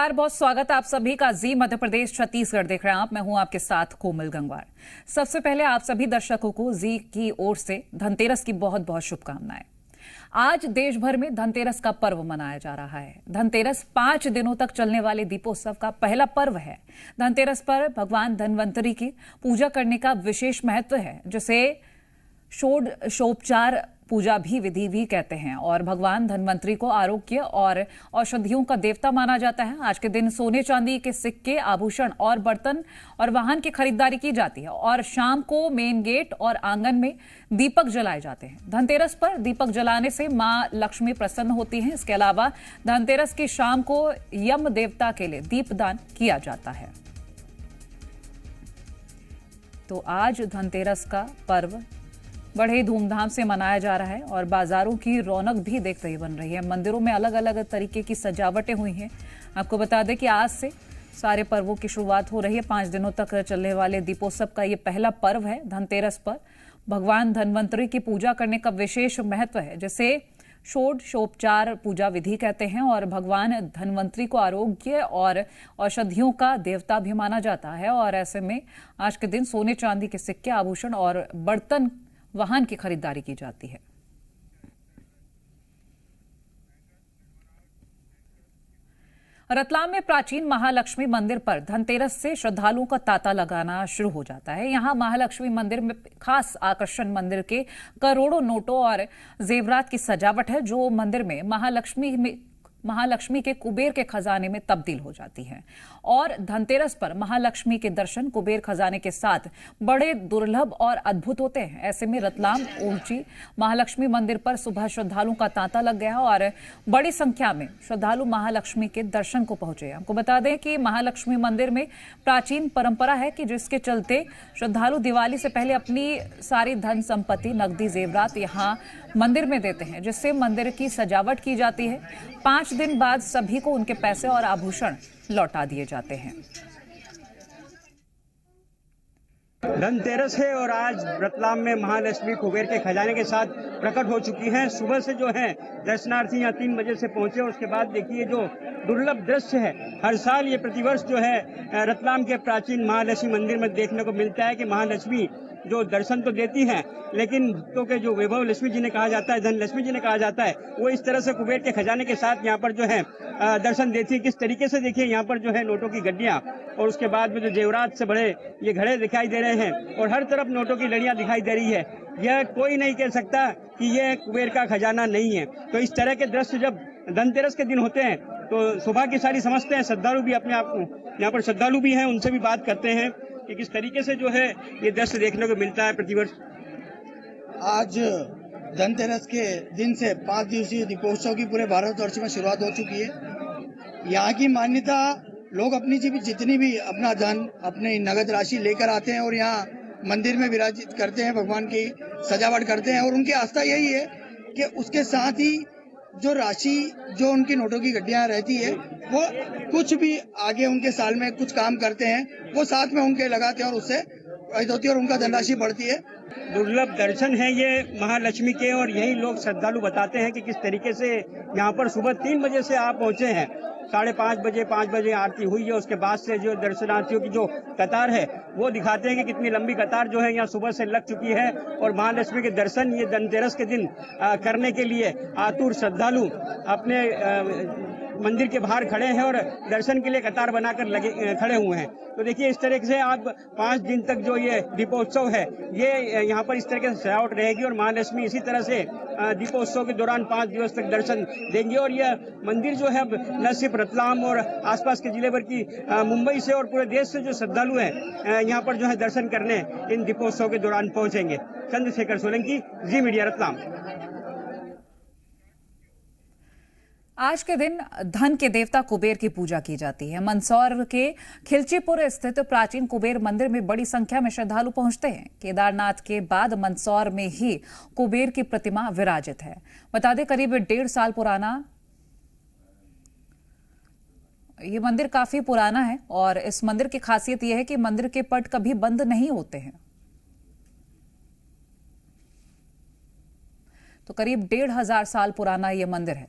बहुत स्वागत है आप सभी का। जी मध्य प्रदेश छत्तीसगढ़ देख रहे हैं आप। मैं हूं आपके साथ कोमल गंगवार। सबसे पहले आप सभी दर्शकों को जी की ओर से धनतेरस की बहुत बहुत शुभकामनाएं। आज देश भर में धनतेरस का पर्व मनाया जा रहा है। धनतेरस 5 दिनों तक चलने वाले दीपोत्सव का पहला पर्व है। धनतेरस पर भगवान धनवंतरी की पूजा करने का विशेष महत्व है, जिसे षोडशोपचार पूजा भी विधि भी कहते हैं और भगवान धनवंतरी को आरोग्य और औषधियों का देवता माना जाता है। आज के दिन सोने चांदी के सिक्के, आभूषण और बर्तन और वाहन की खरीदारी की जाती है और शाम को मेन गेट और आंगन में दीपक जलाए जाते हैं। धनतेरस पर दीपक जलाने से मां लक्ष्मी प्रसन्न होती हैं। इसके अलावा धनतेरस की शाम को यम देवता के लिए दीपदान किया जाता है। तो आज धनतेरस का पर्व बड़े धूमधाम से मनाया जा रहा है और बाजारों की रौनक भी देखते ही बन रही है। मंदिरों में अलग अलग तरीके की सजावटें हुई हैं। आपको बता दें कि आज से सारे पर्वों की शुरुआत हो रही है। 5 दिनों तक चलने वाले दीपोत्सव का ये पहला पर्व है। धनतेरस पर भगवान धनवंतरी की पूजा करने का विशेष महत्व है, जिसे षोडशोपचार पूजा विधि कहते हैं और भगवान धनवंतरी को आरोग्य और औषधियों का देवता भी माना जाता है। और ऐसे में आज के दिन सोने चांदी के सिक्के, आभूषण और बर्तन, वाहन की खरीदारी की जाती है। रतलाम में प्राचीन महालक्ष्मी मंदिर पर धनतेरस से श्रद्धालुओं का तांता लगाना शुरू हो जाता है। यहां महालक्ष्मी मंदिर में खास आकर्षण मंदिर के करोड़ों नोटों और जेवरात की सजावट है, जो मंदिर में महालक्ष्मी के कुबेर के खजाने में तब्दील हो जाती है। और धनतेरस पर महालक्ष्मी के दर्शन कुबेर खजाने के साथ बड़े दुर्लभ और अद्भुत होते हैं। ऐसे में रतलाम ऊंची महालक्ष्मी मंदिर पर सुबह श्रद्धालुओं का तांता लग गया और बड़ी संख्या में श्रद्धालु महालक्ष्मी के दर्शन को पहुंचे। आपको बता दें कि महालक्ष्मी मंदिर में प्राचीन परंपरा है कि जिसके चलते श्रद्धालु दिवाली से पहले अपनी सारी धन संपत्ति, नकदी, जेवरात यहां मंदिर में देते हैं, जिससे मंदिर की सजावट की जाती है। 5 दिन बाद सभी को उनके पैसे और आभूषण लौटा दिए जाते हैं। धनतेरस है और आज रतलाम में महालक्ष्मी कुबेर के खजाने के साथ प्रकट हो चुकी हैं। सुबह से जो है दर्शनार्थी यहाँ 3 बजे से पहुंचे। उसके बाद देखिए जो दुर्लभ दृश्य है, हर साल ये प्रतिवर्ष जो है रतलाम के प्राचीन महालक्ष्मी मंदिर में देखने को मिलता है कि महालक्ष्मी जो दर्शन तो देती हैं, लेकिन भक्तों के जो वैभव लक्ष्मी जी ने कहा जाता है, धन लक्ष्मी जी ने कहा जाता है, वो इस तरह से कुबेर के खजाने के साथ यहाँ पर जो है दर्शन देती है। किस तरीके से देखिए यहाँ पर जो है नोटों की गड्डियां और उसके बाद में जो जेवरात से बड़े ये घड़े दिखाई दे रहे हैं और हर तरफ नोटों की लड़ियां दिखाई दे रही है। यह कोई नहीं कह सकता कि यह कुबेर का खजाना नहीं है। तो इस तरह के दृश्य जब धनतेरस के दिन होते हैं तो सौभाग्य सारी समझते हैं। श्रद्धालु भी अपने आप को, यहाँ पर श्रद्धालु भी हैं, उनसे भी बात करते हैं कि किस तरीके से जो है ये दृश्य देखने को मिलता है प्रतिवर्ष। आज धनतेरस के दिन से 5 दिवसीय दीपोत्सव की पूरे भारतवर्ष में शुरुआत हो चुकी है। यहाँ की मान्यता, लोग अपनी जितनी भी अपना धन, अपनी नगद राशि लेकर आते हैं और यहाँ मंदिर में विराजित करते हैं, भगवान की सजावट करते हैं और उनकी आस्था यही है कि उसके साथ ही जो राशि, जो उनकी नोटों की गड्डियां रहती है, वो कुछ भी आगे उनके साल में कुछ काम करते हैं वो साथ में उनके लगाते हैं और उससे होती है और उनका धनराशि बढ़ती है। दुर्लभ दर्शन है ये महालक्ष्मी के और यही लोग श्रद्धालु बताते हैं कि किस तरीके से यहाँ पर सुबह 3 बजे से आप पहुंचे हैं। 5:30 बजे आरती हुई है। उसके बाद से जो दर्शनार्थियों की जो कतार है वो दिखाते हैं कि कितनी लंबी कतार जो है यहाँ सुबह से लग चुकी है और महालक्ष्मी के दर्शन ये धनतेरस के दिन करने के लिए आतुर श्रद्धालु अपने मंदिर के बाहर खड़े हैं और दर्शन के लिए कतार बनाकर खड़े हुए हैं। तो देखिए इस तरह से आप 5 दिन तक जो ये दीपोत्सव है ये यहाँ पर इस तरह से सजावट रहेगी और महालक्ष्मी इसी तरह से दीपोत्सव के दौरान 5 दिवस तक दर्शन देंगे। और यह मंदिर जो है अब न सिर्फ रतलाम और आसपास के जिले भर की मुंबई से और पूरे देश से जो श्रद्धालु हैं यहाँ पर जो है दर्शन करने इन दीपोत्सव के दौरान पहुंचेंगे। चंद्रशेखर सोलंकी, जी मीडिया, रतलाम। आज के दिन धन के देवता कुबेर की पूजा की जाती है। मंदसौर के खिलचीपुर स्थित प्राचीन कुबेर मंदिर में बड़ी संख्या में श्रद्धालु पहुंचते हैं। केदारनाथ के बाद मंदसौर में ही कुबेर की प्रतिमा विराजित है। बता दें करीब 1.5 साल पुराना ये मंदिर काफी पुराना है और इस मंदिर की खासियत यह है कि मंदिर के पट कभी बंद नहीं होते हैं। तो करीब 1,500 साल पुराना यह मंदिर है।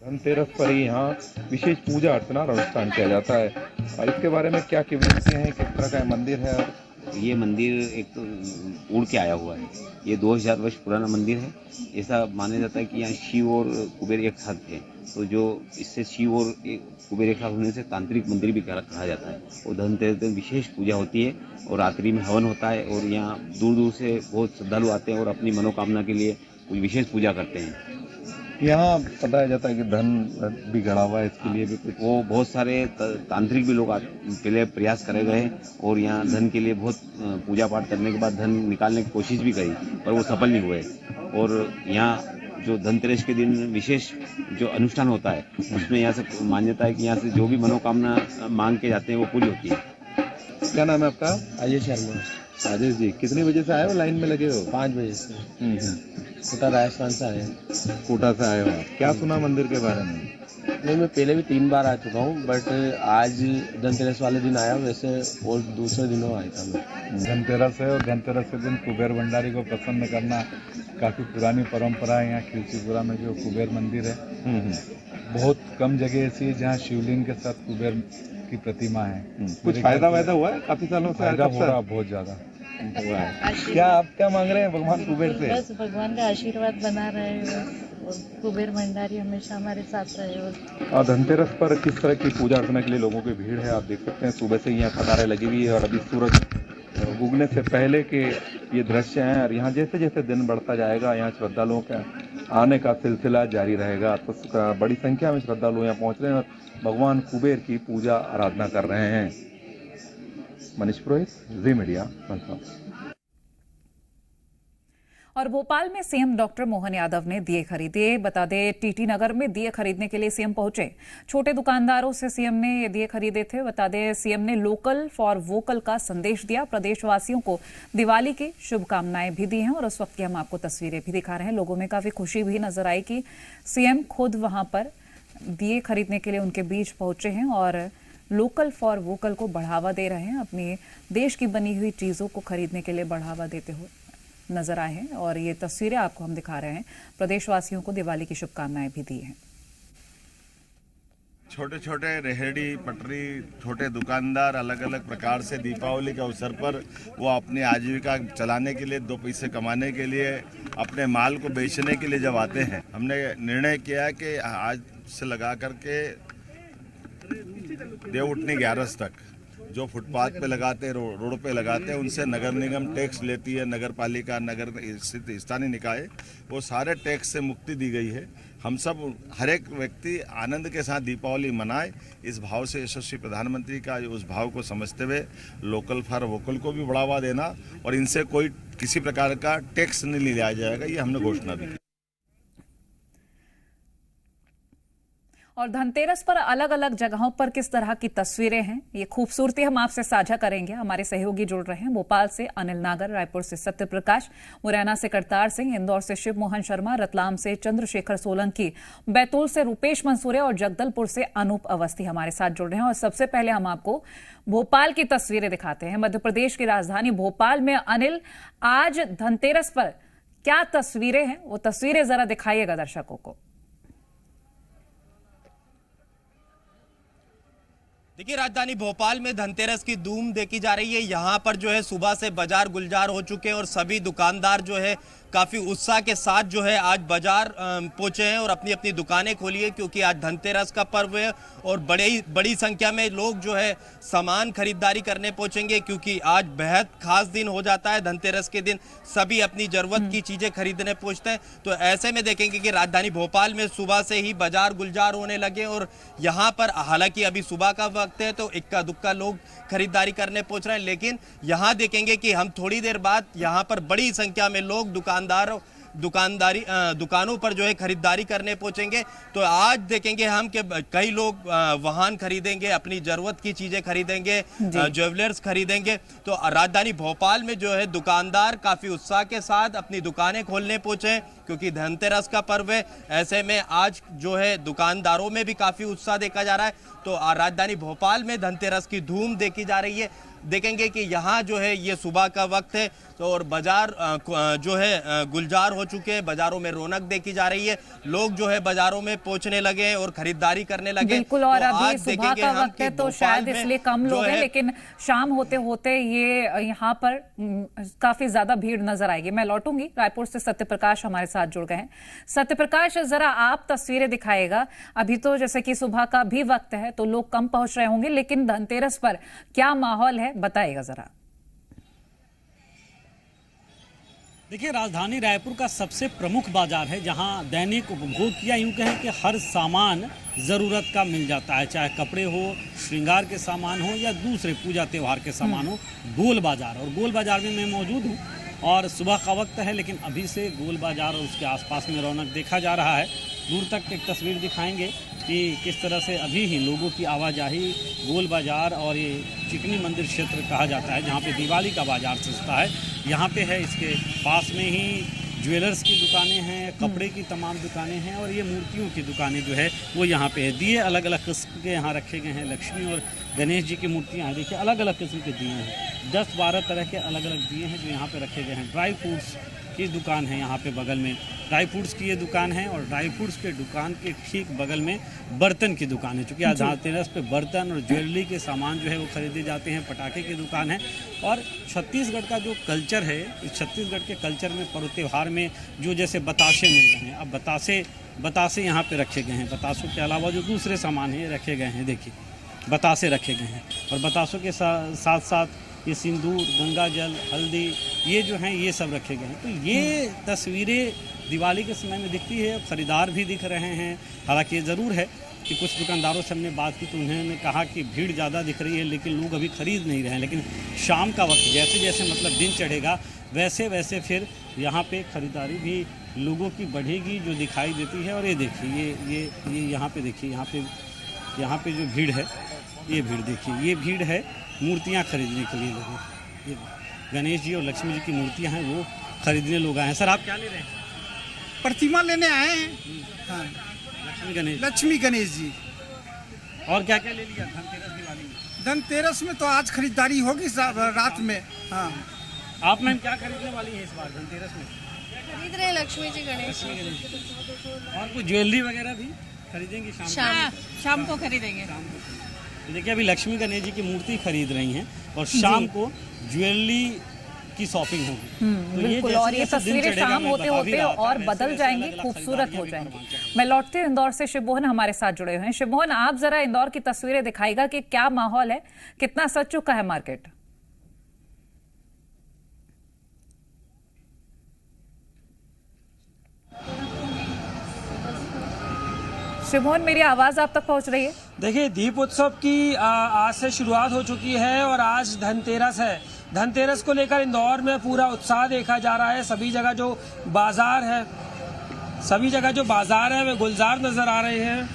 धनतेरस पर ही यहाँ विशेष पूजा अर्चना और अनुष्ठान किया जाता है। और इसके बारे में क्या किवदंती हैं, किस तरह का मंदिर है? ये मंदिर एक तो उड़ के आया हुआ है। ये 2000 वर्ष पुराना मंदिर है। ऐसा माना जाता है कि यहाँ शिव और कुबेर एक साथ थे, तो जो इससे शिव और कुबेर एक साथ होने से तांत्रिक मंदिर भी कहा जाता है। और धनतेरस दिन विशेष पूजा होती है और रात्रि में हवन होता है और यहाँ दूर दूर से बहुत श्रद्धालु आते हैं और अपनी मनोकामना के लिए कुछ विशेष पूजा करते हैं। यहाँ बताया जाता है कि धन भी गड़ा हुआ है, इसके लिए भी कुछ वो बहुत सारे तांत्रिक भी लोग पहले प्रयास करे गए और यहाँ धन के लिए बहुत पूजा पाठ करने के बाद धन निकालने की कोशिश भी करी, पर वो सफल नहीं हुए। और यहाँ जो धनतेरस के दिन विशेष जो अनुष्ठान होता है उसमें यहाँ से मान्यता है कि यहाँ से जो भी मनोकामना मांग के जाते हैं वो पूरी होती है। क्या नाम है आपका? अजय शर्मा। राजेश जी, कितने बजे से आए हो, लाइन में लगे हो? 5 बजे से कोटा राजस्थान से आए हैं। कोटा से आए हो। क्या सुना मंदिर के बारे में? नहीं, मैं पहले भी 3 बार आ चुका हूँ, बट आज धनतेरस वाले दिन आया, वैसे और दूसरे दिनों आया था मैं। धनतेरस है और धनतेरस के दिन कुबेर भंडारी को प्रसन्न करना काफ़ी पुरानी परंपरा है। यहाँ खिलचीपुरा में जो कुबेर मंदिर है, बहुत कम जगह ऐसी है जहाँ शिवलिंग के साथ कुबेर की प्रतिमा है। कुछ फायदा वायदा हुआ है? काफ़ी सालों से फायदा हो रहा, बहुत ज़्यादा हुआ है। क्या आप क्या मांग रहे हैं भगवान कुबेर से? बस भगवान का आशीर्वाद बना रहे बस, और कुबेर भंडारी हमेशा हमारे साथ रहे। और धनतेरस पर किस तरह की पूजा अर्चना के लिए लोगों की भीड़ है, आप देख सकते हैं। सुबह से यहाँ कतारें लगी हुई है और अभी सूरज उगने से पहले के ये दृश्य हैं। और यहाँ जैसे जैसे दिन बढ़ता जाएगा यहाँ श्रद्धालुओं का आने का सिलसिला जारी रहेगा। तो बड़ी संख्या में श्रद्धालु यहाँ पहुँच रहे हैं और भगवान कुबेर की पूजा आराधना कर रहे हैं। मनीष पुरोहित, जी मीडिया, मंदसौर। और भोपाल में सीएम डॉक्टर मोहन यादव ने दिए खरीदे। बता दें, टीटी नगर में दिए खरीदने के लिए सीएम पहुंचे। छोटे दुकानदारों से सीएम ने ये दिए खरीदे थे। बता दें, सीएम ने लोकल फॉर वोकल का संदेश दिया। प्रदेशवासियों को दिवाली की शुभकामनाएं भी दी हैं। और उस वक्त की हम आपको तस्वीरें भी दिखा रहे हैं। लोगों में काफी खुशी भी नजर आई कि सीएम खुद वहां पर दिए खरीदने के लिए उनके बीच पहुंचे हैं और लोकल फॉर वोकल को बढ़ावा दे रहे हैं। अपने देश की बनी हुई चीजों को खरीदने के लिए बढ़ावा देते हुए नजर आए हैं। और ये तस्वीरें आपको हम दिखा रहे हैं। प्रदेशवासियों को दिवाली की शुभकामनाएं भी दी हैं। छोटे छोटे रेहड़ी पटरी छोटे दुकानदार अलग अलग प्रकार से दीपावली के अवसर पर वो अपनी आजीविका चलाने के लिए, 2 पैसे कमाने के लिए, अपने माल को बेचने के लिए जब आते हैं, हमने निर्णय किया कि आज से लगा करके देवउठनी 11 तक जो फुटपाथ पे लगाते हैं, रोड पे लगाते हैं, उनसे नगर निगम टैक्स लेती है, नगर पालिका, नगर स्थानीय निकाय, वो सारे टैक्स से मुक्ति दी गई है। हम सब हर एक व्यक्ति आनंद के साथ दीपावली मनाए, इस भाव से यशस्वी प्रधानमंत्री का उस भाव को समझते हुए लोकल फॉर वोकल को भी बढ़ावा देना और इनसे कोई किसी प्रकार का टैक्स नहीं लिया जाएगा, ये हमने घोषणा भी की। और धनतेरस पर अलग अलग जगहों पर किस तरह की तस्वीरें हैं, ये खूबसूरती हम आपसे साझा करेंगे। हमारे सहयोगी जुड़ रहे हैं। भोपाल से अनिल नागर, रायपुर से सत्य प्रकाश, मुरैना से करतार सिंह, इंदौर से शिव मोहन शर्मा, रतलाम से चंद्रशेखर सोलंकी, बैतूल से रूपेश मंसूरिया और जगदलपुर से अनूप अवस्थी हमारे साथ जुड़ रहे हैं। और सबसे पहले हम आपको भोपाल की तस्वीरें दिखाते हैं। मध्य प्रदेश की राजधानी भोपाल में अनिल, आज धनतेरस पर क्या तस्वीरें हैं, वो तस्वीरें जरा दिखाइएगा दर्शकों को। देखिए, राजधानी भोपाल में धनतेरस की धूम देखी जा रही है। यहाँ पर जो है सुबह से बाजार गुलजार हो चुके हैं और सभी दुकानदार जो है काफ़ी उत्साह के साथ जो है आज बाजार पहुँचे हैं और अपनी अपनी दुकानें खोली है, क्योंकि आज धनतेरस का पर्व है और बड़ी संख्या में लोग जो है सामान खरीदारी करने पहुँचेंगे, क्योंकि आज बेहद खास दिन हो जाता है। धनतेरस के दिन सभी अपनी ज़रूरत की चीज़ें खरीदने पहुँचते हैं। तो ऐसे में देखेंगे कि राजधानी भोपाल में सुबह से ही बाजार गुलजार होने लगे और यहाँ पर हालांकि अभी सुबह का वक्त है तो इक्का दुक्का लोग खरीदारी करने पहुँच रहे हैं, लेकिन यहाँ देखेंगे कि हम थोड़ी देर बाद यहाँ पर बड़ी संख्या में लोग दुकानों पर जो है खरीदारी करने पहुंचेंगे। तो आज देखेंगे हम कि कई लोग वाहन खरीदेंगे, अपनी जरूरत की चीजें खरीदेंगे, ज्वेलर्स खरीदेंगे। तो राजधानी भोपाल में जो है दुकानदार काफी उत्साह के साथ अपनी दुकानें खोलने पहुंचे, क्योंकि धनतेरस का पर्व है। ऐसे में आज जो है दुकानदारों में भी काफी उत्साह देखा जा रहा है। तो राजधानी भोपाल में धनतेरस की धूम देखी जा रही है। देखेंगे कि यहाँ जो है ये सुबह का वक्त है तो और बाजार जो है गुलजार हो चुके हैं, बाजारों में रौनक देखी जा रही है, लोग जो है बाजारों में पहुंचने लगे हैं और खरीदारी करने लगे। बिल्कुल, और तो अभी सुबह का वक्त है तो शायद इसलिए कम लोग हैं, लेकिन शाम होते होते ये यहाँ पर काफी ज्यादा भीड़ नजर आएगी। मैं लौटूंगी, रायपुर से सत्यप्रकाश हमारे साथ जुड़ गए हैं। सत्यप्रकाश, जरा आप तस्वीरें दिखाएगा। अभी तो जैसे कि सुबह का भी वक्त है तो लोग कम पहुंच रहे होंगे, लेकिन धनतेरस पर क्या माहौल है, बताइएगा जरा। देखिए, राजधानी रायपुर का सबसे प्रमुख बाजार है जहां दैनिक उपभोग या यूं कहें कि हर सामान ज़रूरत का मिल जाता है, चाहे कपड़े हो, श्रृंगार के सामान हो या दूसरे पूजा त्यौहार के सामान हो। गोल बाजार, और गोल बाजार में मैं मौजूद हूं और सुबह का वक्त है, लेकिन अभी से गोल बाजार और उसके आसपास में रौनक देखा जा रहा है। दूर तक एक तस्वीर दिखाएंगे कि किस तरह से अभी ही लोगों की आवाजाही गोल बाजार और ये चिकनी मंदिर क्षेत्र कहा जाता है जहाँ पे दिवाली का बाजार सजता है, यहाँ पे है। इसके पास में ही ज्वेलर्स की दुकानें हैं, कपड़े की तमाम दुकानें हैं और ये मूर्तियों की दुकानें जो है वो यहाँ पे है। दिए अलग अलग किस्म के यहाँ रखे गए हैं, लक्ष्मी और गणेश जी की मूर्तियाँ हैं। देखिए, अलग अलग किस्म के दिए हैं, 10-12 तरह के अलग अलग दिए हैं जो यहाँ पे रखे गए हैं। ड्राई फ्रूट्स की दुकान है यहाँ पे बगल में, ड्राई फ्रूट्स की ये दुकान है और ड्राई फ्रूट्स के दुकान के ठीक बगल में बर्तन की दुकान है, क्योंकि आज धनतेरस पे बर्तन और ज्वेलरी के सामान जो है वो खरीदे जाते हैं। पटाखे की दुकान है और छत्तीसगढ़ का जो कल्चर है, इस छत्तीसगढ़ के कल्चर में पर्व त्यौहार में जो जैसे बताशे मिल रहे हैं, अब बतासे यहाँ पे रखे गए हैं। बतासों के अलावा जो दूसरे सामान है रखे गए हैं, देखिए बतासे रखे गए हैं और बतासों के साथ साथ ये सिंदूर, गंगा जल, हल्दी, ये जो हैं ये सब रखे गए हैं। तो ये तस्वीरें दिवाली के समय में दिखती है। खरीदार भी दिख रहे हैं। हालांकि ये ज़रूर है कि कुछ दुकानदारों से हमने बात की तो उन्होंने कहा कि भीड़ ज़्यादा दिख रही है, लेकिन लोग अभी खरीद नहीं रहे हैं। लेकिन शाम का वक्त जैसे जैसे मतलब दिन चढ़ेगा वैसे वैसे फिर यहाँ पे खरीदारी भी लोगों की बढ़ेगी जो दिखाई देती है। और ये देखिए, ये यहाँ पे देखिए, यहाँ पे जो भीड़ है, ये भीड़ देखिए, ये भीड़ है मूर्तियाँ खरीदने के लिए लोगों। ये गणेश जी और लक्ष्मी जी की मूर्तियाँ हैं वो खरीदने लोग आए हैं। सर, आप क्या ले रहे हैं? प्रतिमा लेने आए हैं। हाँ, लक्ष्मी गणेश जी। और क्या क्या ले लिया धनतेरस दिवाली में? धनतेरस में तो आज खरीदारी होगी रात में। हाँ, आप मैम क्या खरीदने वाली हैं इस बार धनतेरस में? खरीद रहे लक्ष्मी जी, गणेश जी और कुछ ज्वेलरी वगैरह भी खरीदेंगी शाम को खरीदेंगे। देखिए, अभी लक्ष्मी गणेश जी की मूर्ति खरीद रही हैं और शाम को ज्वेलरी की शॉपिंग होगी। तो बिल्कुल, और ये तस्वीरें शाम होते होते और बदल जाएंगी, खूबसूरत हो जाएंगी। मैं लौटती हूँ इंदौर से, शिवमोहन हमारे साथ जुड़े हुए हैं। शिवमोहन, आप जरा इंदौर की तस्वीरें दिखाएगा कि क्या माहौल है, कितना सज चुका है मार्केट? शिवमोहन, मेरी आवाज आप तक पहुंच रही है? देखिए, दीप उत्सव की आज से शुरुआत हो चुकी है और आज धनतेरस है। धनतेरस को लेकर इंदौर में पूरा उत्साह देखा जा रहा है। सभी जगह जो बाजार है वे गुलजार नजर आ रहे हैं।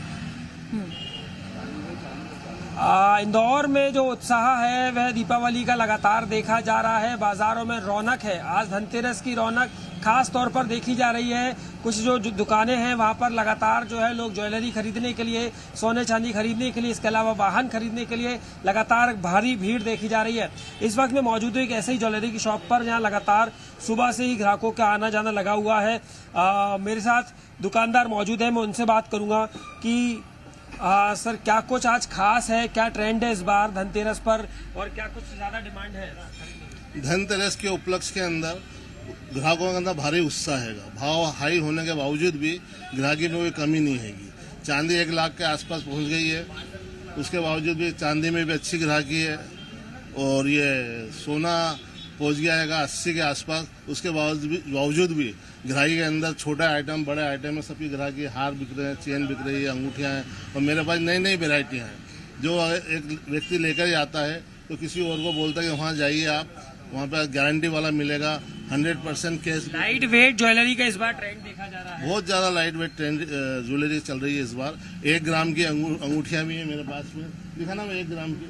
इंदौर में जो उत्साह है वह दीपावली का लगातार देखा जा रहा है। बाजारों में रौनक है। आज धनतेरस की रौनक खास तौर पर देखी जा रही है। कुछ जो दुकानें हैं वहां पर लगातार जो है लोग ज्वेलरी खरीदने के लिए, सोने चांदी खरीदने के लिए, इसके अलावा वाहन खरीदने के लिए लगातार भारी भीड़ देखी जा रही है। इस वक्त मैं मौजूद हूँ एक ऐसे ही ज्वेलरी की शॉप पर जहाँ लगातार सुबह से ही ग्राहकों का आना जाना लगा हुआ है। मेरे साथ दुकानदार मौजूद है, मैं उनसे बात करूँगा कि सर, क्या कुछ आज खास है, क्या ट्रेंड है इस बार धनतेरस पर और क्या कुछ ज्यादा डिमांड है? धनतेरस के उपलक्ष्य के अंदर ग्राहकों के अंदर भारी उत्साह है। भाव हाई होने के बावजूद भी ग्राहकी में कोई कमी नहीं हैगी। चांदी 1 लाख के आसपास पहुंच गई है, उसके बावजूद भी चांदी में भी अच्छी ग्राहकी है। और ये सोना पहुंच गया है 80 के आसपास, उसके बावजूद भी ग्राहकी के अंदर छोटा आइटम, बड़े आइटम में सबकी ग्राहकी। हार बिक रहे हैं, चेन बिक रही है, अंगूठियाँ हैं और मेरे पास नई नई वेराइटियाँ हैं। जो एक व्यक्ति लेकर आता है तो किसी और को बोलता है कि वहाँ जाइए आप, वहाँ पर गारंटी वाला मिलेगा, 100% कैश। लाइट वेट ज्वेलरी का इस बार ट्रेंड देखा जा रहा है। बहुत ज्यादा लाइट वेट ट्रेंड ज्वेलरी चल रही है इस बार। 1 ग्राम की अंगूठियाँ भी है मेरे पास में, दिखाना मैं 1 ग्राम की।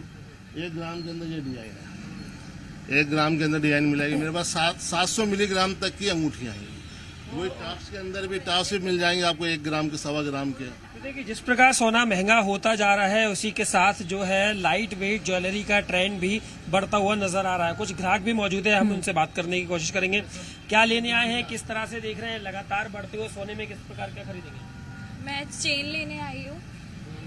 1 ग्राम के अंदर ये डिजाइन है, 1 ग्राम के अंदर डिजाइन मिलेगी। मेरे पास 700 मिलीग्राम तक की अंगूठियाँ हैं। वही टॉप्स के अंदर भी टॉप्स भी मिल जाएंगे आपको 1 ग्राम के, 1.25 ग्राम के। देखिए, जिस प्रकार सोना महंगा होता जा रहा है उसी के साथ जो है लाइट वेट ज्वेलरी का ट्रेंड भी बढ़ता हुआ नजर आ रहा है। कुछ ग्राहक भी मौजूद है, हम उनसे बात करने की कोशिश करेंगे। क्या लेने आए हैं, किस तरह से देख रहे हैं लगातार बढ़ते हुए सोने में, किस प्रकार क्या खरीदेंगे? मैं चेन लेने आई हूँ।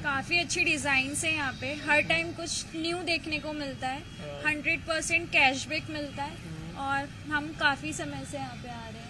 काफ़ी अच्छी डिज़ाइन है यहाँ पे, हर टाइम कुछ न्यू देखने को मिलता है। 100% कैशबैक मिलता है और हम काफ़ी समय से यहाँ पे आ रहे हैं।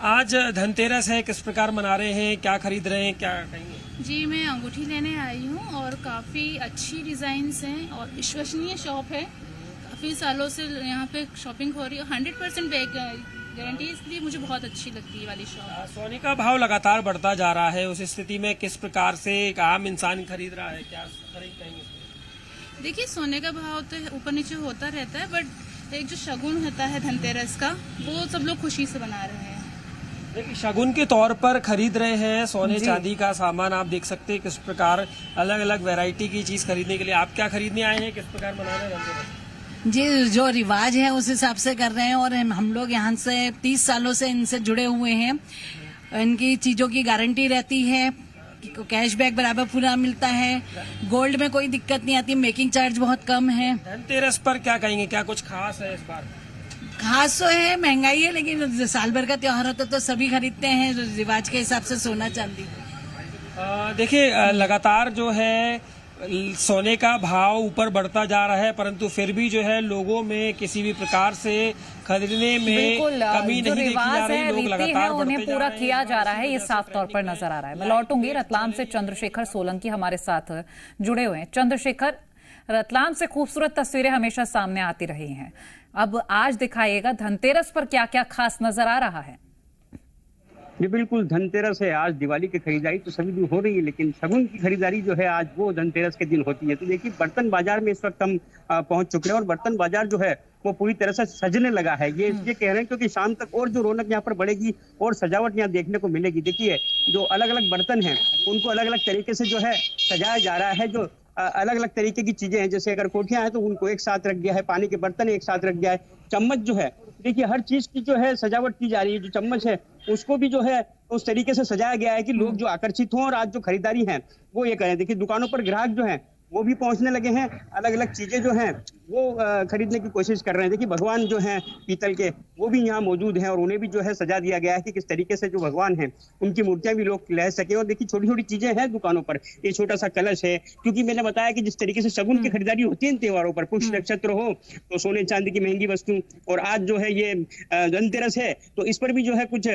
आज धनतेरस है, किस प्रकार मना रहे हैं, क्या खरीद रहे हैं, क्या कहेंगे? जी, मैं अंगूठी लेने आई हूँ और काफ़ी अच्छी डिज़ाइंस हैं और विश्वसनीय शॉप है। काफ़ी सालों से यहाँ पे शॉपिंग हो रही है। 100% बैक गारंटी, इसलिए मुझे बहुत अच्छी लगती है वाली शॉप। सोने का भाव लगातार बढ़ता जा रहा है, उस स्थिति में किस प्रकार से एक आम इंसान खरीद रहा है, क्या खरीद कहेंगे? देखिए, सोने का भाव तो ऊपर नीचे होता रहता है, बट एक जो शगुन होता है धनतेरस का, वो सब लोग खुशी से बना रहे हैं। देखिए, शगुन के तौर पर खरीद रहे हैं सोने चांदी का सामान। आप देख सकते हैं किस प्रकार अलग अलग वैरायटी की चीज खरीदने के लिए। आप क्या खरीदने आए हैं, किस प्रकार मना रहे हैं? जी, जो रिवाज है उस हिसाब से कर रहे हैं और हम लोग यहाँ से 30 सालों से इनसे जुड़े हुए हैं। इनकी चीजों की गारंटी रहती है, कैशबैक बराबर पूरा मिलता है, गोल्ड में कोई दिक्कत नहीं आती, मेकिंग चार्ज बहुत कम है। धनतेरस पर क्या कहेंगे, क्या कुछ खास है इस बार? खास तो है, महंगाई है, लेकिन साल भर का त्योहार होता तो सभी खरीदते हैं रिवाज के हिसाब से सोना चांदी। देखिए, लगातार जो है सोने का भाव ऊपर बढ़ता जा रहा है, परंतु फिर भी जो है लोगों में किसी भी प्रकार से खरीदने में कमी नहीं देखी जा रही। लोग लगातार उन्हें पूरा किया जा रहा है, ये साफ तौर पर नजर आ रहा है। मैं लौटूंगी, रतलाम से चंद्रशेखर सोलंकी हमारे साथ जुड़े हुए हैं। चंद्रशेखर, रतलाम से खूबसूरत तस्वीरें हमेशा सामने आती रही हैं, अब आज दिखाइएगा धनतेरस पर क्या क्या खास नजर आ रहा है? जी बिल्कुल, धनतेरस है आज। दिवाली की खरीदारी तो सभी दिन हो रही है, लेकिन शगुन की खरीदारी जो है आज वो धनतेरस के दिन होती है। तो देखिए, बर्तन बाजार में इस वक्त हम पहुंच चुके हैं और बर्तन बाजार जो है वो पूरी तरह से सजने लगा है। ये इसलिए कह रहे हैं क्योंकि शाम तक और जो रौनक यहाँ पर बढ़ेगी और सजावट यहाँ देखने को मिलेगी। देखिए, जो अलग अलग बर्तन हैं उनको अलग अलग तरीके से जो है सजाया जा रहा है। जो अलग अलग तरीके की चीजें हैं, जैसे अगर कोठियां हैं तो उनको एक साथ रख दिया है, पानी के बर्तन एक साथ रख दिया है, चम्मच जो है, देखिए हर चीज की जो है सजावट की जा रही है। जो चम्मच है उसको भी जो है उस तरीके से सजाया गया है कि लोग जो आकर्षित हों और आज जो खरीदारी है वो ये करें। देखिए, दुकानों पर ग्राहक जो है वो भी पहुंचने लगे हैं, अलग अलग चीजें जो हैं वो खरीदने की कोशिश कर रहे हैं। देखिए, भगवान जो हैं पीतल के वो भी यहाँ मौजूद हैं और उन्हें भी जो है सजा दिया गया है कि किस तरीके से जो भगवान हैं उनकी मूर्तियां भी लोग ले सके। और देखिए, छोटी छोटी चीजें हैं दुकानों पर, ये छोटा सा कलश है, क्योंकि मैंने बताया कि जिस तरीके से शगुन की खरीदारी होती है इन त्योहारों पर, पुष्य नक्षत्र हो तो सोने चांदी की महंगी वस्तु, और आज जो है ये धनतेरस है तो इस पर भी जो है कुछ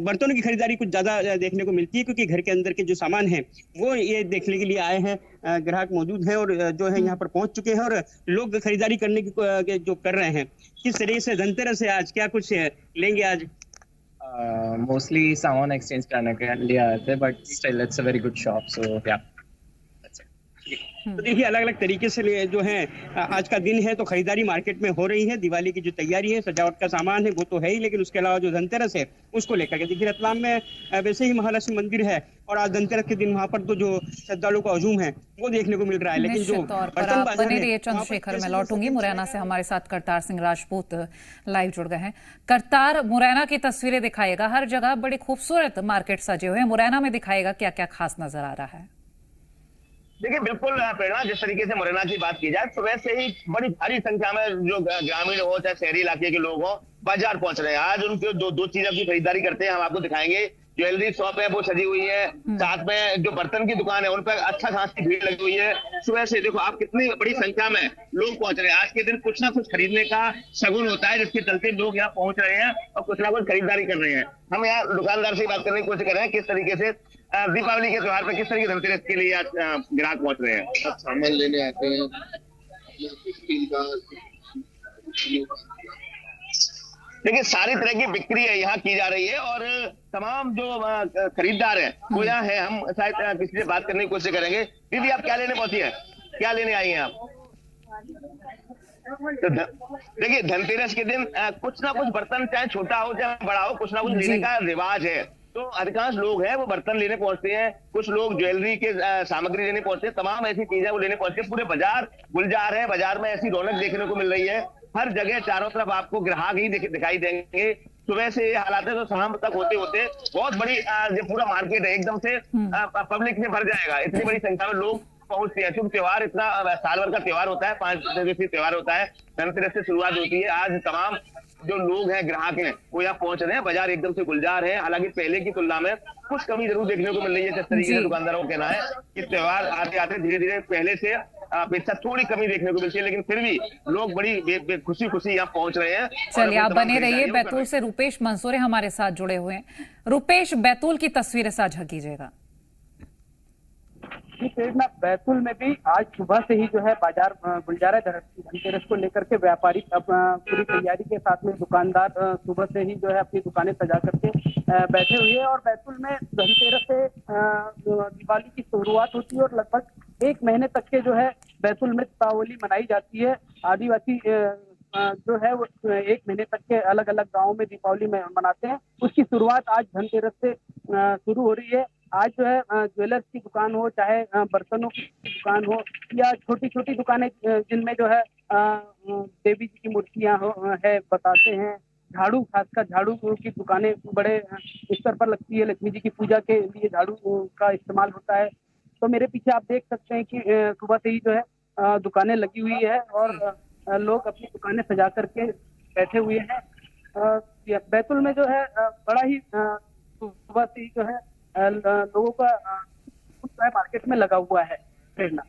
बर्तनों की खरीदारी कुछ ज्यादा देखने को मिलती है, क्योंकि घर के अंदर के जो सामान है वो ये देखने के लिए आए हैं। ग्राहक मौजूद हैं और जो है यहाँ पर पहुंच चुके हैं और लोग खरीदारी करने की जो कर रहे हैं। किस तरीके से धनतेरस है आज, क्या कुछ लेंगे आज? मोस्टली सामान एक्सचेंज करने के लिए आए थे, but still it's a very good shop, so yeah. तो देखिए, अलग अलग तरीके से जो है आज का दिन है तो खरीदारी मार्केट में हो रही है। दिवाली की जो तैयारी है, सजावट का सामान है वो तो है ही, लेकिन उसके अलावा जो धनतेरस है उसको लेकर के देखिए रतलाम में वैसे ही महालक्ष्मी मंदिर है और आज धनतेरस के दिन वहाँ पर तो जो श्रद्धालुओं का हजूम है वो देखने को मिल रहा है। लेकिन जो बने रहिए चंद्रशेखर, मैं लौटूंगी। मुरैना से हमारे साथ करतार सिंह राजपूत लाइव जुड़ गए हैं। करतार, मुरैना की तस्वीरें दिखाएगा, हर जगह बड़ी खूबसूरत मार्केट सजे हुए हैं, मुरैना में दिखाएगा क्या क्या खास नजर आ रहा है? देखिए, बिल्कुल प्रेरणा, जिस तरीके से मुरैना की बात की जाए तो वैसे ही बड़ी भारी संख्या में जो ग्रामीण हो चाहे शहरी इलाके के लोग हो बाजार पहुंच रहे हैं। आज उनके दो चीजों की खरीदारी करते हैं, हम आपको दिखाएंगे। ज्वेलरी शॉप है वो सजी हुई है, साथ में जो बर्तन की दुकान है उन पर अच्छा खासी भीड़ लगी हुई है। सुबह से देखो आप कितनी बड़ी संख्या में लोग पहुंच रहे हैं। आज के दिन कुछ ना कुछ खरीदने का शगुन होता है, जिसके चलते लोग यहाँ पहुंच रहे हैं और कुछ ना कुछ खरीदारी कर रहे हैं। हम यहाँ दुकानदार से बात करने की कोशिश कर रहे हैं किस तरीके से दीपावली के त्योहार पर किस तरीके धनतेरस के लिए आज ग्राहक पहुंच रहे हैं। सामान लेने आते हैं, देखिए, सारी तरह की बिक्री है यहाँ की जा रही है और तमाम जो खरीदार हैं वो यहाँ है। हम शायद किसी से बात करने की कोशिश करेंगे। दीदी, आप क्या लेने पहुंची है, क्या लेने आई हैं आप? तो देखिए, धनतेरस के दिन कुछ ना कुछ बर्तन, चाहे छोटा हो चाहे बड़ा हो, कुछ ना कुछ लेने का रिवाज है। तो अधिकांश लोग हैं वो बर्तन लेने पहुंचते हैं, कुछ लोग ज्वेलरी के सामग्री लेने पहुंचते हैं, तमाम ऐसी चीजें वो लेने पहुंचते हैं। पूरे बाजार गुलजार है, बाजार में ऐसी रौनक देखने को मिल रही है। हर जगह चारों तरफ आपको ग्राहक ही दिखाई देंगे। सुबह से ये हालात है तो शाम तक होते होते बहुत बड़ी ये पूरा मार्केट है एकदम से पब्लिक से भर जाएगा। इतनी बड़ी संख्या में लोग पहुंचते हैं क्योंकि त्योहार इतना साल भर का त्योहार होता है, 5 दिवसीय त्योहार होता है। धनतेरस से शुरुआत होती है। आज तमाम जो लोग हैं, ग्राहक हैं, वो यहाँ पहुंच रहे हैं। बाजार एकदम से गुलजार है। हालांकि पहले की तुलना में कुछ कमी जरूर देखने को मिल रही है। जिस तरीके से दुकानदारों का कहना है कि त्योहार आते आते धीरे धीरे पहले से अपेक्षा थोड़ी कमी देखने को मिलती है, लेकिन फिर भी लोग बड़ी खुशी खुशी यहाँ पहुंच रहे हैं। चलिए आप बने रहिए। बैतूल से रुपेश मंसूरे हमारे साथ जुड़े हुए हैं। रुपेश, बैतूल की तस्वीरें साझा कीजिएगा। जी प्रेरणा, बैतूल में भी आज सुबह से ही जो है बाजार गुलजार है। धनतेरस को लेकर के व्यापारी अब पूरी तैयारी के साथ में दुकानदार सुबह से ही जो है अपनी दुकानें सजा करके बैठे हुए हैं। और बैतूल में धनतेरस से दिवाली की शुरुआत होती है और लगभग 1 महीने तक के जो है बैतूल में दीपावली मनाई जाती है। आदिवासी जो है वो 1 महीने तक के अलग अलग गाँव में दीपावली मनाते हैं। उसकी शुरुआत आज धनतेरस से शुरू हो रही है। आज जो है ज्वेलर्स की दुकान हो, चाहे बर्तनों की दुकान हो, या छोटी छोटी दुकानें जिनमें जो है देवी जी की मूर्तियां है, बताते हैं, झाड़ू, खासकर झाड़ू की दुकानें बड़े स्तर पर लगती है। लक्ष्मी जी की पूजा के लिए झाड़ू का इस्तेमाल होता है। तो मेरे पीछे आप देख सकते हैं कि सुबह से ही जो है दुकानें लगी हुई है और लोग अपनी दुकानें सजा करके बैठे हुए हैं। बैतूल में जो है बड़ा ही सुबह से ही जो है लोगों का मार्केट में लगा हुआ है। प्रेरणा,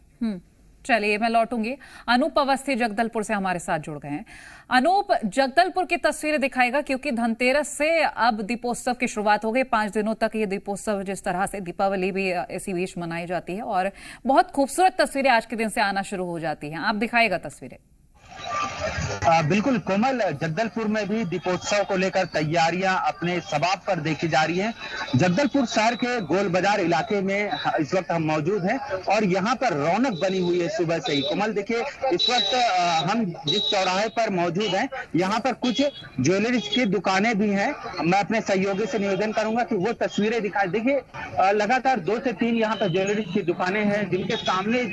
चलिए मैं लौटूंगी। अनूप अवस्थी जगदलपुर से हमारे साथ जुड़ गए हैं। अनूप, जगदलपुर की तस्वीरें दिखाएगा क्योंकि धनतेरस से अब दीपोत्सव की शुरुआत हो गई। 5 दिनों तक ये दीपोत्सव, जिस तरह से दीपावली भी इसी बीच मनाई जाती है, और बहुत खूबसूरत तस्वीरें आज के दिन से आना शुरू हो जाती हैं। आप दिखाएगा तस्वीरें। बिल्कुल कोमल, जगदलपुर में भी दीपोत्सव को लेकर तैयारियां अपने सबाब पर देखी जा रही हैं। जगदलपुर शहर के गोल बाजार इलाके में इस वक्त हम मौजूद हैं और यहाँ पर रौनक बनी हुई है सुबह से ही। कोमल देखिए, इस वक्त हम जिस चौराहे पर मौजूद हैं यहाँ पर कुछ ज्वेलरी की दुकानें भी हैं। मैं अपने सहयोगी से निवेदन करूंगा कि वो तस्वीरें दिखाएं। देखिए, लगातार 2 से 3 यहाँ पर ज्वेलरी की दुकानें हैं जिनके सामने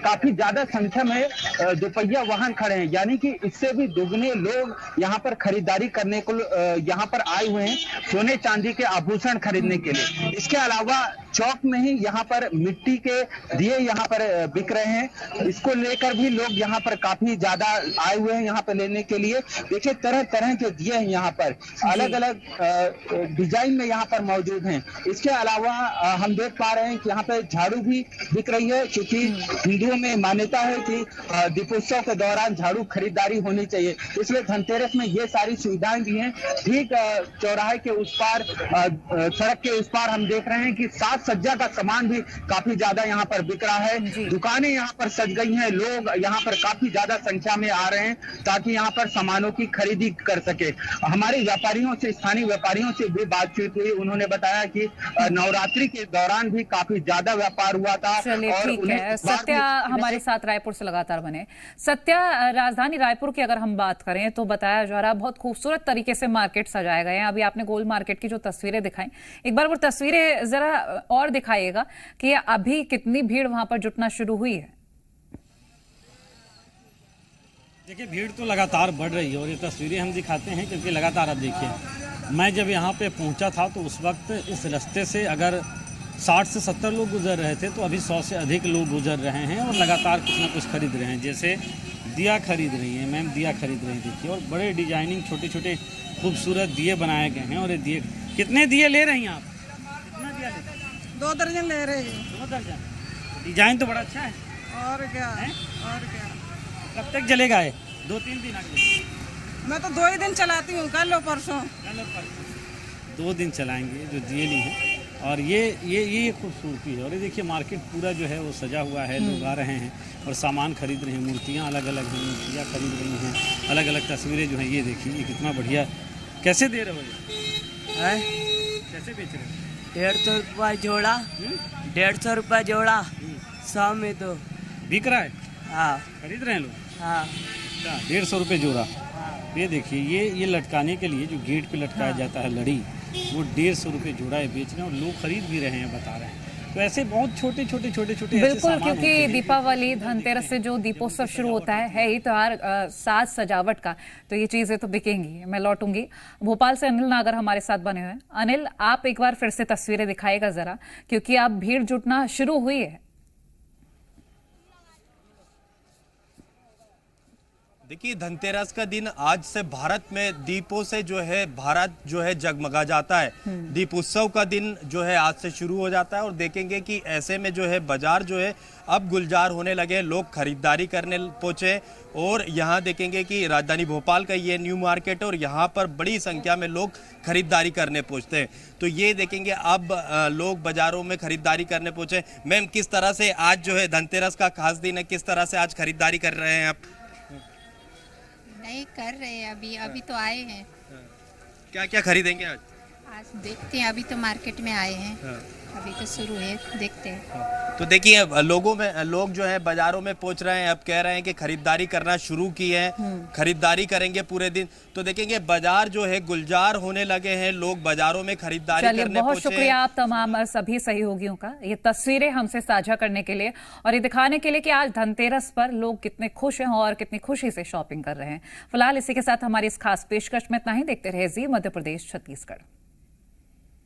काफी ज्यादा संख्या में दोपहिया वाहन खड़े हैं, यानी कि इससे भी दुगने लोग यहाँ पर खरीदारी करने को यहाँ पर आए हुए हैं, सोने चांदी के आभूषण खरीदने के लिए। इसके अलावा चौक में ही यहाँ पर मिट्टी के दिए यहाँ पर बिक रहे हैं। इसको लेकर भी लोग यहाँ पर काफी ज्यादा आए हुए हैं यहाँ पर लेने के लिए। देखिए, तरह तरह के दिए हैं यहाँ पर, अलग अलग डिजाइन में यहाँ पर मौजूद हैं। इसके अलावा हम देख पा रहे हैं कि यहाँ पे झाड़ू भी बिक रही है, क्योंकि हिंदुओं में मान्यता है कि दीपोत्सव के दौरान झाड़ू खरीदारी होनी चाहिए, इसलिए धनतेरस में ये सारी सुविधाएं भी हैं। ठीक चौराहे के उस पार, सड़क के उस पार हम देख रहे हैं कि साज सज्जा का सामान भी काफी ज्यादा यहाँ पर बिक रहा है। दुकानें यहाँ पर सज गई हैं, लोग यहाँ पर काफी ज्यादा संख्या में आ रहे हैं ताकि यहाँ पर सामानों की खरीदी कर सके। हमारे व्यापारियों से, स्थानीय व्यापारियों से भी बातचीत हुई, उन्होंने बताया कि नवरात्रि के दौरान भी काफी ज्यादा व्यापार हुआ था। चलिए ठीक है। सत्या हमारे साथ रायपुर से लगातार बने। सत्या, राजधानी रायपुर की अगर हम बात करें तो बताया जा रहा बहुत खूबसूरत तरीके से मार्केट सजाए गए हैं। अभी आपने गोल मार्केट की जो तस्वीरें दिखाई, एक बार वो तस्वीरें जरा और दिखाइएगा कि अभी कितनी भीड़ वहां पर जुटना शुरू हुई है। देखिए, भीड़ तो लगातार बढ़ रही है और ये तस्वीरें हम दिखाते हैं क्योंकि लगातार आप देखिए, मैं जब यहाँ पे पहुँचा था तो उस वक्त इस रास्ते से अगर 60 से 70 लोग गुजर रहे थे तो अभी 100 से अधिक लोग गुजर रहे हैं और लगातार कुछ ना कुछ खरीद रहे हैं। जैसे दिया खरीद रही हैं मैम, दिया खरीद रही देखिए, और बड़े डिजाइनिंग छोटे छोटे खूबसूरत दिए बनाए गए हैं। और ये दिए, कितने दिए ले रही हैं आप? कितना दिया लेते हैं? 2 दर्जन ले रहे हैं। 2 दर्जन? डिजाइन तो बड़ा अच्छा है। और क्या है? और क्या? कब तक चलेगा ये? 2-3 दिन आगे? मैं तो 2 ही दिन चलाती हूँ, कल और परसों। 2 दिन चलाएंगे जो दिए ली हैं। और ये खूबसूरती है। और ये देखिए, मार्केट पूरा जो है वो सजा हुआ है, लोग आ रहे हैं और सामान खरीद रहे हैं। मूर्तियाँ अलग अलग हैं, मूर्तियाँ खरीद रही हैं, अलग अलग तस्वीरें जो हैं। ये देखिए, ये कितना बढ़िया। कैसे दे रहे हो ये? कैसे बेच रहे हो? 150 रुपया जोड़ा। 150 रुपया जोड़ा। 100 में तो बिक रहा है। हाँ, खरीद रहे हैं लोग। हाँ, 150 रुपये जोड़ा। ये देखिए, ये लटकाने के लिए जो गेट पे लटकाया जाता है लड़ी, वो 150 रुपये जोड़ा है बेच रहे हैं और लोग खरीद भी रहे हैं, बता रहे हैं। तो ऐसे बहुत छोटे बिल्कुल, क्योंकि दीपावली धनतेरस से जो दीपोत्सव शुरू होता है ही त्योहार साज सजावट का, तो ये चीजें तो बिकेंगी। मैं लौटूंगी भोपाल से, अनिल नागर हमारे साथ बने हुए हैं। अनिल, आप एक बार फिर से तस्वीरें दिखाएगा जरा, क्योंकि अब भीड़ जुटना शुरू हुई है। देखिए, धनतेरस का दिन आज से भारत में दीपों से जो है भारत जो है जगमगा जाता है। दीप उत्सव का दिन जो है आज से शुरू हो जाता है और देखेंगे कि ऐसे में जो है बाजार जो है अब गुलजार होने लगे, लोग खरीदारी करने पहुंचे। और यहाँ देखेंगे कि राजधानी भोपाल का ये न्यू मार्केट है और यहाँ पर बड़ी संख्या में लोग खरीदारी करने पहुंचते हैं। तो ये देखेंगे अब लोग बाजारों में खरीदारी करने पहुंचे। मैम, किस तरह से आज जो है धनतेरस का खास दिन है, किस तरह से आज खरीदारी कर रहे हैं आप? नहीं कर रहे हैं, अभी तो आए हैं। क्या क्या खरीदेंगे आज? आज देखते हैं, अभी तो मार्केट में आए हैं, अभी तो शुरू है, देखते हैं। तो देखिए, लोग जो है बाजारों में पहुंच रहे हैं, अब कह रहे हैं कि खरीदारी करना शुरू की है, खरीदारी करेंगे पूरे दिन। तो देखेंगे बाजार जो है गुलजार होने लगे हैं, लोग बाजारों में खरीदारी करने पहुंचे। बहुत शुक्रिया आप तमाम सभी सहयोगियों का, ये तस्वीरें हमसे साझा करने के लिए और ये दिखाने के लिए कि आज धनतेरस पर लोग कितने खुश हैं और कितनी खुशी से शॉपिंग कर रहे हैं। फिलहाल इसी के साथ हमारी इस खास पेशकश में इतना ही। देखते रहे जी मध्य प्रदेश छत्तीसगढ़।